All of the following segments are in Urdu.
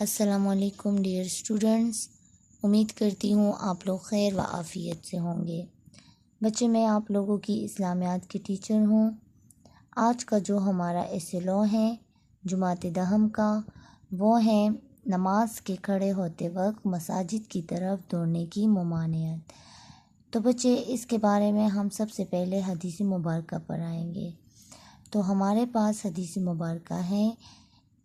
السلام علیکم ڈیئر اسٹوڈنٹس، امید کرتی ہوں آپ لوگ خیر و عافیت سے ہوں گے۔ بچے، میں آپ لوگوں کی اسلامیات کی ٹیچر ہوں۔ آج کا جو ہمارا ایسے لو ہے جماعت دہم کا، وہ ہے نماز کے کھڑے ہوتے وقت مساجد کی طرف دوڑنے کی ممانعت۔ تو بچے، اس کے بارے میں ہم سب سے پہلے حدیث مبارکہ پڑھائیں گے۔ تو ہمارے پاس حدیث مبارکہ ہے،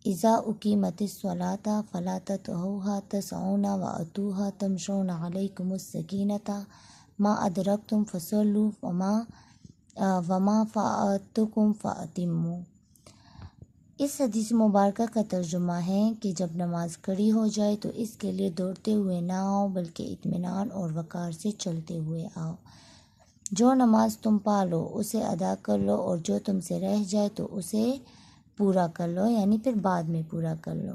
اذا اقیمت الصلاۃ فلا تطؤوها تسعون واتوها تمشون علیکم السکینۃ ما ادرکتم فصلوا وما فاتکم فاتموا۔ اس حدیث مبارکہ کا ترجمہ ہے کہ جب نماز کھڑی ہو جائے تو اس کے لیے دوڑتے ہوئے نہ آؤ، بلکہ اطمینان اور وقار سے چلتے ہوئے آؤ۔ جو نماز تم پالو اسے ادا کر لو، اور جو تم سے رہ جائے تو اسے پورا کر لو، یعنی پھر بعد میں پورا کر لو۔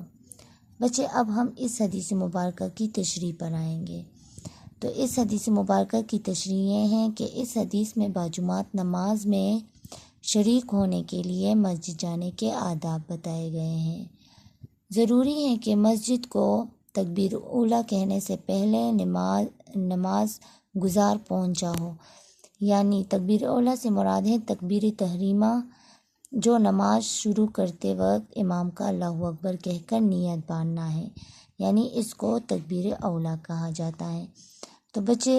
بچے، اب ہم اس حدیث مبارکہ کی تشریح پر آئیں گے۔ تو اس حدیث مبارکہ کی تشریح یہ ہے کہ اس حدیث میں باجماعت نماز میں شریک ہونے کے لیے مسجد جانے کے آداب بتائے گئے ہیں۔ ضروری ہے کہ مسجد کو تکبیر اولیٰ کہنے سے پہلے نماز گزار پہنچا ہو، یعنی تکبیر اولیٰ سے مراد ہے تکبیر تحریمہ، جو نماز شروع کرتے وقت امام کا اللہ اکبر کہہ کر نیت باندھنا ہے، یعنی اس کو تکبیر اولیٰ کہا جاتا ہے۔ تو بچے،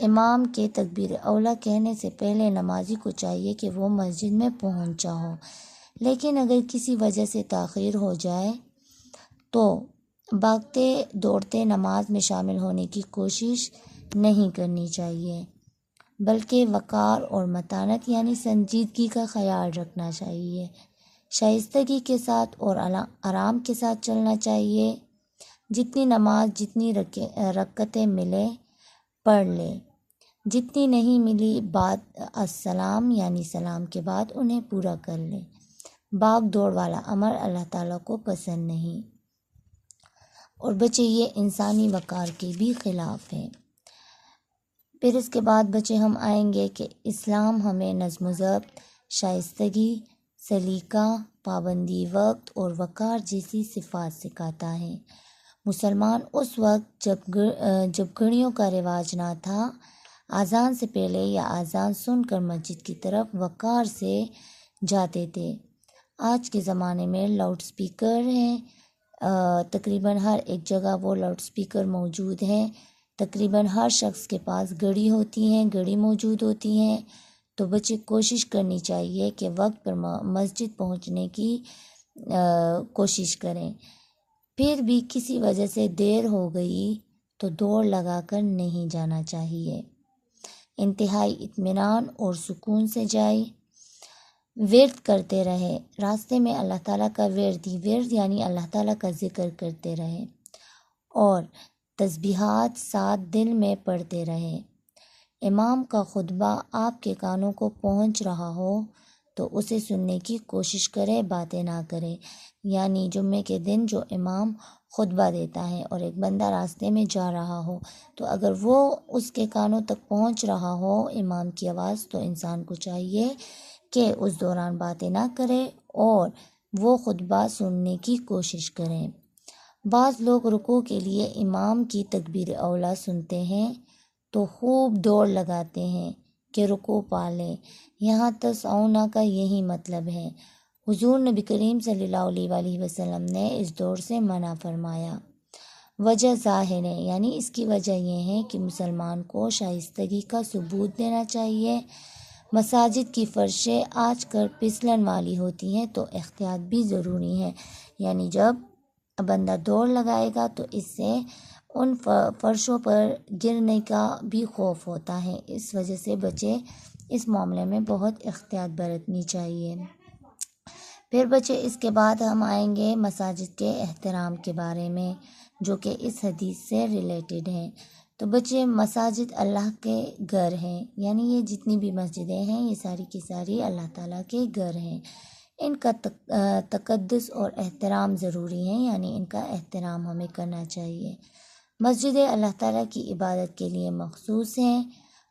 امام کے تکبیر اولیٰ کہنے سے پہلے نمازی کو چاہیے کہ وہ مسجد میں پہنچا ہو، لیکن اگر کسی وجہ سے تاخیر ہو جائے تو بھاگتے دوڑتے نماز میں شامل ہونے کی کوشش نہیں کرنی چاہیے، بلکہ وقار اور متانت یعنی سنجیدگی کا خیال رکھنا چاہیے۔ شائستگی کے ساتھ اور آرام کے ساتھ چلنا چاہیے۔ جتنی نماز جتنی رکعتیں ملے پڑھ لے، جتنی نہیں ملی بعد السلام یعنی سلام کے بعد انہیں پورا کر لے۔ بھاگ دوڑ والا عمل اللہ تعالیٰ کو پسند نہیں، اور بچے یہ انسانی وقار کے بھی خلاف ہے۔ پھر اس کے بعد بچے ہم آئیں گے کہ اسلام ہمیں نظم و ضبط، شائستگی، سلیقہ، پابندی وقت اور وقار جیسی صفات سکھاتا ہے۔ مسلمان اس وقت جب گھڑیوں کا رواج نہ تھا، اذان سے پہلے یا اذان سن کر مسجد کی طرف وقار سے جاتے تھے۔ آج کے زمانے میں لاؤڈ سپیکر ہیں، تقریباً ہر ایک جگہ وہ لاؤڈ سپیکر موجود ہیں، تقریباً ہر شخص کے پاس گھڑی موجود ہوتی ہیں۔ تو بچے کوشش کرنی چاہیے کہ وقت پر مسجد پہنچنے کی کوشش کریں۔ پھر بھی کسی وجہ سے دیر ہو گئی تو دوڑ لگا کر نہیں جانا چاہیے۔ انتہائی اطمینان اور سکون سے جائے، ورد کرتے رہے، راستے میں اللہ تعالیٰ کا ورد یعنی اللہ تعالیٰ کا ذکر کرتے رہے، اور تسبیحات ساتھ دل میں پڑھتے رہے۔ امام کا خطبہ آپ کے کانوں کو پہنچ رہا ہو تو اسے سننے کی کوشش کرے، باتیں نہ کرے۔ یعنی جمعے کے دن جو امام خطبہ دیتا ہے اور ایک بندہ راستے میں جا رہا ہو، تو اگر وہ اس کے کانوں تک پہنچ رہا ہو امام کی آواز، تو انسان کو چاہیے کہ اس دوران باتیں نہ کرے اور وہ خطبہ سننے کی کوشش کریں۔ بعض لوگ رکوع کے لیے امام کی تکبیر اولیٰ سنتے ہیں تو خوب دوڑ لگاتے ہیں کہ رکوع پا لیں۔ یہاں تسعون کا یہی مطلب ہے۔ حضور نبی کریم صلی اللہ علیہ وآلہ وسلم نے اس دوڑ سے منع فرمایا۔ وجہ ظاہر ہے، یعنی اس کی وجہ یہ ہے کہ مسلمان کو شائستگی کا ثبوت دینا چاہیے۔ مساجد کی فرشیں آج کل پھسلن والی ہوتی ہیں تو احتیاط بھی ضروری ہے، یعنی جب بندہ دوڑ لگائے گا تو اس سے ان فرشوں پر گرنے کا بھی خوف ہوتا ہے۔ اس وجہ سے بچے اس معاملے میں بہت احتیاط برتنی چاہیے۔ پھر بچے اس کے بعد ہم آئیں گے مساجد کے احترام کے بارے میں، جو کہ اس حدیث سے ریلیٹڈ ہیں۔ تو بچے، مساجد اللہ کے گھر ہیں، یعنی یہ جتنی بھی مسجدیں ہیں یہ ساری کی ساری اللہ تعالیٰ کے گھر ہیں۔ ان کا تقدس اور احترام ضروری ہے، یعنی ان کا احترام ہمیں کرنا چاہیے۔ مسجدیں اللہ تعالیٰ کی عبادت کے لیے مخصوص ہیں،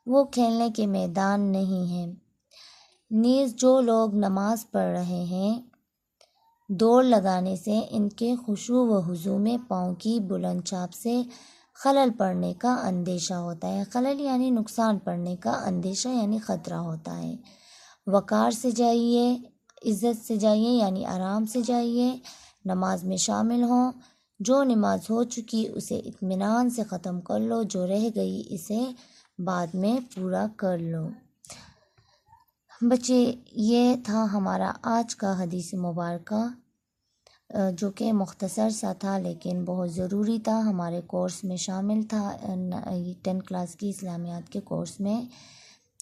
وہ کھیلنے کے میدان نہیں ہیں۔ نیز جو لوگ نماز پڑھ رہے ہیں دوڑ لگانے سے ان کے خشوع و حضوع میں پاؤں کی بلند چاپ سے خلل پڑنے کا اندیشہ ہوتا ہے۔ خلل یعنی نقصان پڑنے کا، اندیشہ یعنی خطرہ ہوتا ہے۔ وقار سے جائیے، عزت سے جائیے یعنی آرام سے جائیے، نماز میں شامل ہوں۔ جو نماز ہو چکی اسے اطمینان سے ختم کر لو، جو رہ گئی اسے بعد میں پورا کر لو۔ بچے، یہ تھا ہمارا آج کا حدیث مبارکہ، جو کہ مختصر سا تھا لیکن بہت ضروری تھا، ہمارے کورس میں شامل تھا، 10 کلاس کی اسلامیات کے کورس میں۔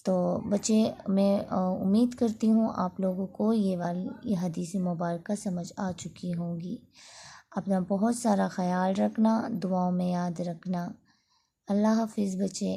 تو بچے، میں امید کرتی ہوں آپ لوگوں کو یہ حدیث مبارکہ سمجھ آ چکی ہوگی۔ اپنا بہت سارا خیال رکھنا، دعاؤں میں یاد رکھنا۔ اللہ حافظ بچے۔